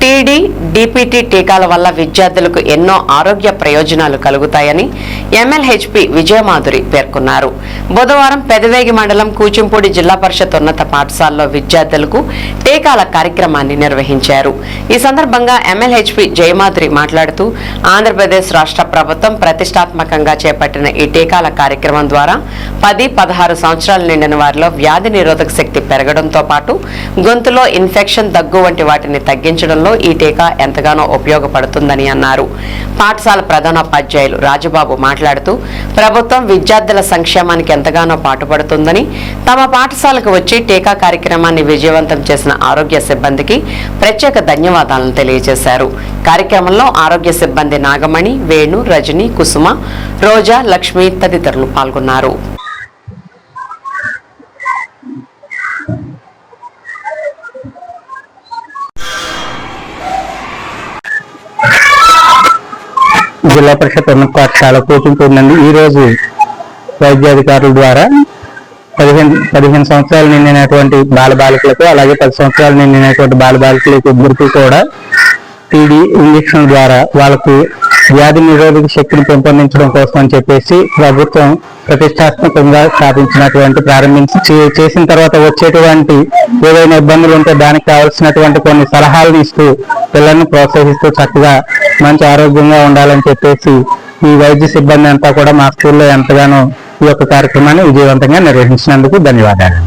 TD, DPT టీకాల వల్ల విద్యార్థులకు ఎన్నో ఆరోగ్య ప్రయోజనాలు కలుగుతాయని ఎమ్మెల్యేహెచ్పీ విజయమాధురి పేర్కొన్నారు. బుధవారం పెదవేగి మండలం కూచింపూడి జిల్లా పరిషత్ ఉన్నత పాఠశాలలో విద్యార్థులకు టీకాల కార్యక్రమాన్ని నిర్వహించారు. ఈ సందర్భంగా ఎమ్మెల్యేహెచ్పీ జయమాధురి మాట్లాడుతూ ఆంధ్రప్రదేశ్ రాష్ట్ర ప్రభుత్వం ప్రతిష్టాత్మకంగా చేపట్టిన ఈ టీకాల కార్యక్రమం ద్వారా 10-16 సంవత్సరాలు నిండిన వారిలో వ్యాధి నిరోధక శక్తి పెరగడంతో పాటు గొంతులో ఇన్ఫెక్షన్, దగ్గు వంటి వాటిని తగ్గించడంలో ఈ టీకా ఎంతగానో ఉపయోగపడుతుందని అన్నారు. పాఠశాల ప్రధానోపాధ్యాయులు రాజబాబు మాట్లాడుతూ ప్రభుత్వం విద్యార్థుల సంక్షేమానికి ఎంతగానో పాటుపడుతుందని, తమ పాఠశాలకు వచ్చి టీకా కార్యక్రమాన్ని విజయవంతం చేసిన ఆరోగ్య సిబ్బందికి ప్రత్యేక ధన్యవాదాలను తెలియజేశారు. కార్యక్రమంలో ఆరోగ్య సిబ్బంది నాగమణి, వేణు, రజని, కుసుమ, రోజా, లక్ష్మి తదితరులు పాల్గొన్నారు. జిల్లా పరిషత్ ఉన్నత పాఠశాల కూచింపూడి నందు ఈ రోజు వైద్యాధికారుల ద్వారా 15 సంవత్సరాలు నిండినటువంటి బాలబాలికలకు, అలాగే 10 సంవత్సరాలు నిండినటువంటి బాలబాలికలకు ఇద్దరికి కూడా టీడీ ఇంజక్షన్ ద్వారా వాళ్ళకు వ్యాధి నిరోధక శక్తిని పెంపొందించడం కోసం అని చెప్పేసి ప్రభుత్వం ప్రతిష్టాత్మకంగా ప్రారంభించి చేసిన తర్వాత వచ్చేటువంటి ఏదైనా ఇబ్బందులు ఉంటే దానికి కావాల్సినటువంటి కొన్ని సలహాలను ఇస్తూ పిల్లల్ని ప్రోత్సహిస్తూ చక్కగా మంచి ఆరోగ్యంగా ఉండాలని చెప్పేసి ఈ వైద్య సిబ్బంది అంతా కూడా మా స్కూల్లో ఎంతగానో ఈ యొక్క కార్యక్రమాన్ని విజయవంతంగా నిర్వహించినందుకు ధన్యవాదాలు.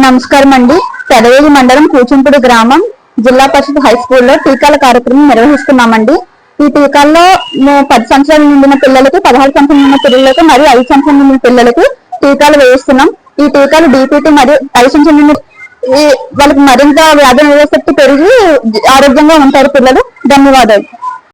నమస్కారం అండి. పెదవేగి మండలం కూచింపూడి గ్రామం జిల్లా పరిషత్ హై స్కూల్లో టీకాల కార్యక్రమం నిర్వహిస్తున్నామండి. ఈ టీకాల్లో 10 సంవత్సరాలు నిండిన పిల్లలకి, 16 సంవత్సరాలు నిండిన పిల్లలకి మరియు 5 సంవత్సరాలు నిండిన పిల్లలకి టీకాలు వేయిస్తున్నాం. ఈ టీకాలు డీపీటీ మరియు 5 సంవత్సరాలు నిండిన వాళ్ళకి మరింత వ్యాధి నిరోధక శక్తి పెరిగి ఆరోగ్యంగా ఉంటారు పిల్లలు. ధన్యవాదాలు.